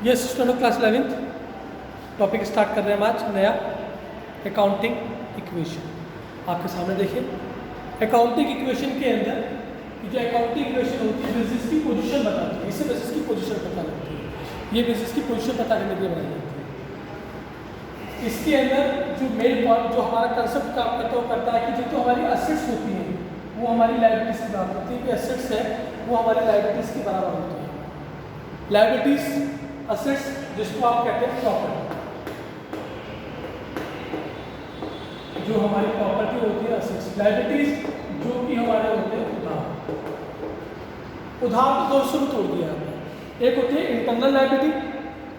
ये student class 11th topic start कर रहे हैं हम आज नया अकाउंटिंग इक्वेशन। आपके सामने देखिए अकाउंटिंग इक्वेशन के अंदर जो अकाउंटिंग इक्वेशन होती है बिजनेस की पोजीशन बताती है। इससे बिजनेस की पोजीशन पता लगती है, ये बिजनेस की पोजीशन पता करने के लिए बनाई जाती है। इसके अंदर जो मेन पॉइंट जो हमारा कंसेप्ट काम करता है वो करता है कि जो तो हमारी असेट्स होती हैं वो हमारी लायबिलिटीज की बराबर होती है, कि असेट्स है वो हमारी लायबिलिटीज की बराबर होती है। लायबिलिटीज असेट्स जिसको आप कहते हैं प्रॉपर्टी, जो हमारी प्रॉपर्टी होती है असेट्स। लायबिलिटीज जो कि हमारे होते हैं उधार। उधार को दो हिस्सों में तोड़ दिया है। एक होती है इंटरनल लायबिलिटी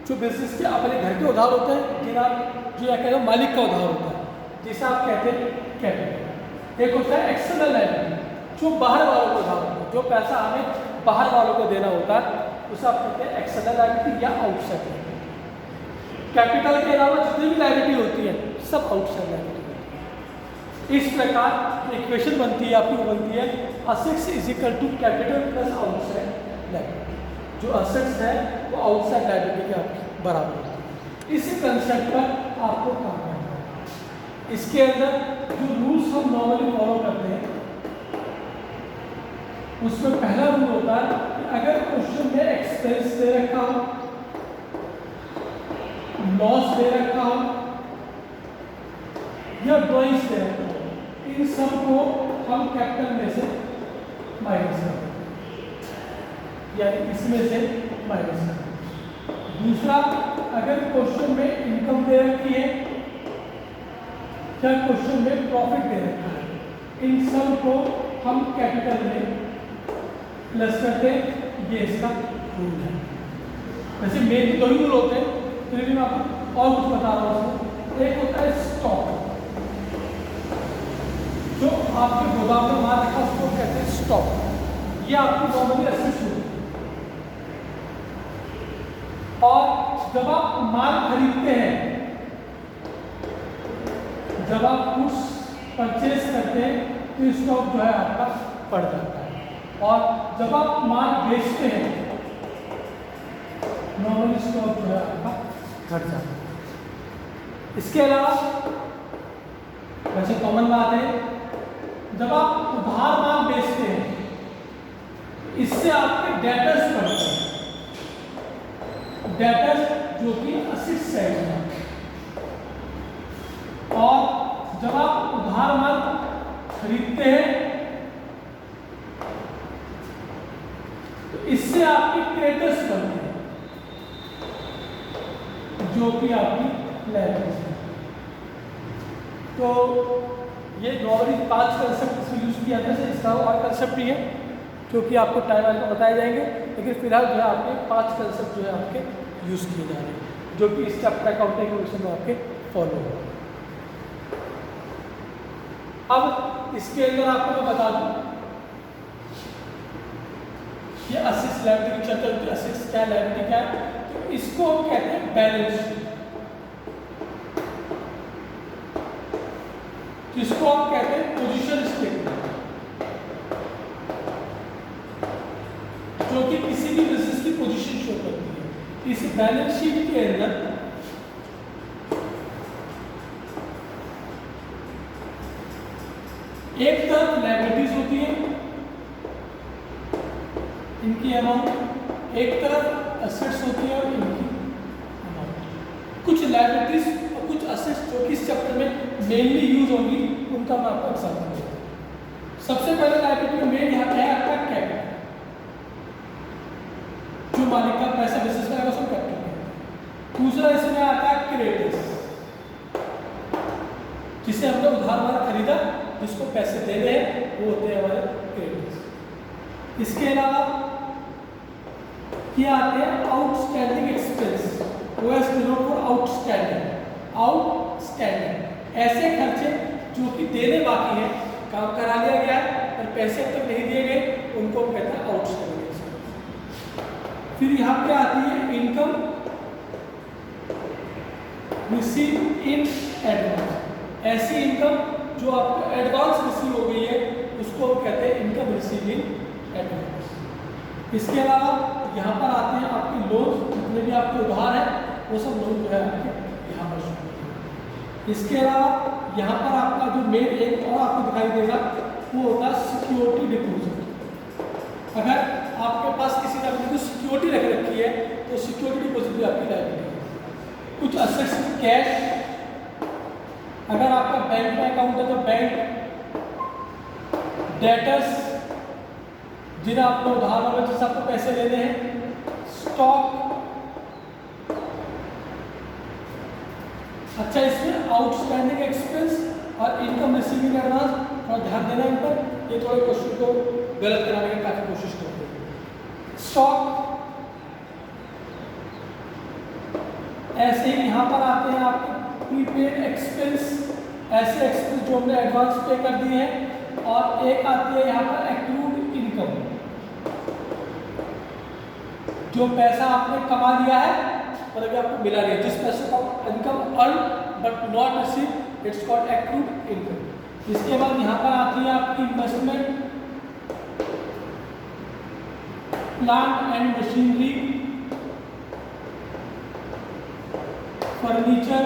जो बिजनेस के अपने घर के उधार होते हैं, जिन्हें आप जो कहते हैं मालिक का उधार होता है, जिसे आप कहते हैं कैपिटल। एक होता है एक्सटर्नल लायबिलिटी जो बाहर वालों को उधार होता है, जो पैसा हमें बाहर वालों को देना होता है, उसे आप कहते हैं एक्सटर्नल लायबिलिटी या आउटसाइड लायबिलिटी। कैपिटल के अलावा जितनी भी लायबिलिटी होती है सब आउटसाइड लायबिलिटी होती है। इस प्रकार इक्वेशन बनती है आपकी, वो बनती है assets is equal to capital plus outside liability. जो असेट्स है वो आउटसाइड लायबिलिटी के आपकी बराबर होती है। इसी कंसेप्ट पर आपको काम करना है। इसके अंदर जो रूल्स हम नॉर्मली फॉलो करते हैं उसमें पहला रूल होता है कि अगर क्वेश्चन में एक्सपेंस दे रखा हो, लॉस दे रखा हो या ड्रॉइंग्स दे रखा हो, इन सब को हम कैपिटल में से माइनस करते हैं, यानी इसमें से माइनस करते हैं। दूसरा, अगर क्वेश्चन में इनकम दे रखी है या क्वेश्चन में प्रॉफिट दे रखा है, इन सब को हम कैपिटल में प्लस करते हैं। ये इसका रूल है। वैसे मेन दो ही रूल होते हैं, फिर भी मैं आपको और कुछ बता रहा हूँ। एक होता है स्टॉक, जो आपके गोदाम में माल रखा उसको कहते हैं स्टॉक। ये आपकी नॉर्मली असेट्स होती है। और जब आप माल खरीदते हैं, जब आप गुड्स परचेज करते हैं तो स्टॉक जो है आपका बढ़ जाता है, और जब आप माल बेचते हैं नॉर्मली स्टॉक जो है आपका घट जाता है। इसके अलावा वैसे कॉमन बात है, जब आप उधार माल बेचते हैं इससे आपके डेटर्स बढ़ते हैं। डेटर्स जो कि असेट साइड है, और जब आप उधार माल खरीदते हैं तो इससे आपकी क्रेडिटर्स बनते हैं जो कि आपकी लायबिलिटीज है। तो ये नॉर्मली 5 कंसेप्ट इसमें यूज किया जाता है। इसका और कंसेप्ट भी है क्योंकि आपको टाइम आने को बताए जाएंगे, लेकिन फिलहाल जो है आपके 5 कंसेप्ट जो है आपके यूज किए जा रहे हैं, जो कि इस चैप्टर अकाउंटिंग इक्वेशन में आपके फॉलो हो। अब इसके अंदर आपको मैं बता दूं ये असेट्स लायबिलिटी चैप्टर की असेट्स क्या लायबिलिटी क्या है, तो इसको हम कहते हैं बैलेंस शीट, जिसको हम कहते हैं पोजीशन स्टेटमेंट, जो कि किसी भी बिजनेस की पोजीशन शो करती है। इस बैलेंस शीट के अंदर एक तरफ लायबिलिटीज होती है, इनकी अमाउंट, एक तरफ एसेट्स होती है और इनकी अमाउंट। कुछ लायबिलिटीज और कुछ एसेट्स जो कि इस चैप्टर में मेनली यूज होंगी उनका मैं आपको एग्जांपल देता हूं। सबसे पहले लायबिलिटी मेन यहाँ पे है आपका कैपिटल, जो मालिक का पैसा बिजनेस में आएगा उसको कैपिटल है। दूसरा इसमें आता है क्रेडिटर्स, जिसे हमने उधार माल खरीदा जिसको पैसे देने हैं वो होते हैं हमारे क्रेडिटर्स। इसके अलावा क्या आते हैं outstanding expense, OS denote for outstanding. Outstanding ऐसे खर्चे जो कि देने बाकी है, काम करा लिया गया है पर पैसे अब तक नहीं दिए गए, उनको हम कहते हैं आउटस्टैंडिंग एक्सपेंस। फिर यहाँ पे आती है इनकम रिसीव इन एडवांस। ऐसी इनकम जो आपको एडवांस रिसीव हो गई है उसको हम कहते हैं इनकम रिसीव इन एडवांस। इसके अलावा यहाँ पर आते हैं आपके लोन, जितने भी आपके उधार है वो सब लोन जो है आपके यहाँ पर शुरू होते हैं। इसके अलावा यहाँ पर आपका जो मेन एक और आपको दिखाई देगा वो होता है सिक्योरिटी डिपॉजिट। अगर आपके पास किसी ने अपनी सिक्योरिटी रख रखी है तो सिक्योरिटी डिपॉजिट भी आपकी लायबिलिटी है। कुछ असेट्स कैश, अगर आपका बैंक में अकाउंट है तो बैंक, डेटर्स जिन्हें आपको उधार वाले जिससे आपको पैसे लेने हैं, स्टॉक। अच्छा, इसमें आउटस्टैंडिंग एक्सपेंस और इनकम रिसीविंग एडवांस थोड़ा ध्यान देना इन पर, ये थोड़े क्वेश्चन को गलत कराने की काफी कोशिश करते हैं। स्टॉक ऐसे ही यहाँ पर आते हैं आपके प्रीपेड एक्सपेंस, ऐसे एक्सपेंस जो हमने एडवांस पे कर दिए हैं, और एक आती है यहाँ पर एक्रूड इनकम, जो पैसा आपने कमा लिया है और अभी आपको मिला नहीं है, जिस पैसे का income earn but not receive, it's called accrued income. इसके बाद यहाँ पर आती है आपकी investment, plant and machinery, furniture,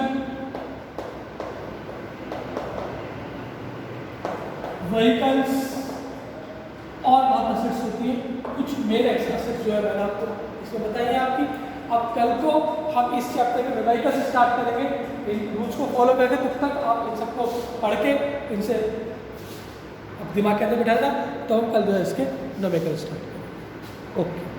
vehicles और बहुत असेट्स होती है। कुछ मेन असेट्स जो है मैंने आपको इसमें बताई है आपकी। अब कल को हम इस चैप्टर के न्यूमेरिकल से स्टार्ट करेंगे, इन रूल्स को फॉलो करके तब तक आप इन सबको पढ़ के इनसे अब दिमाग के अंदर बिठाएगा, तो हम कल जो है इसके न्यूमेरिकल स्टार्ट करेंगे। ओके।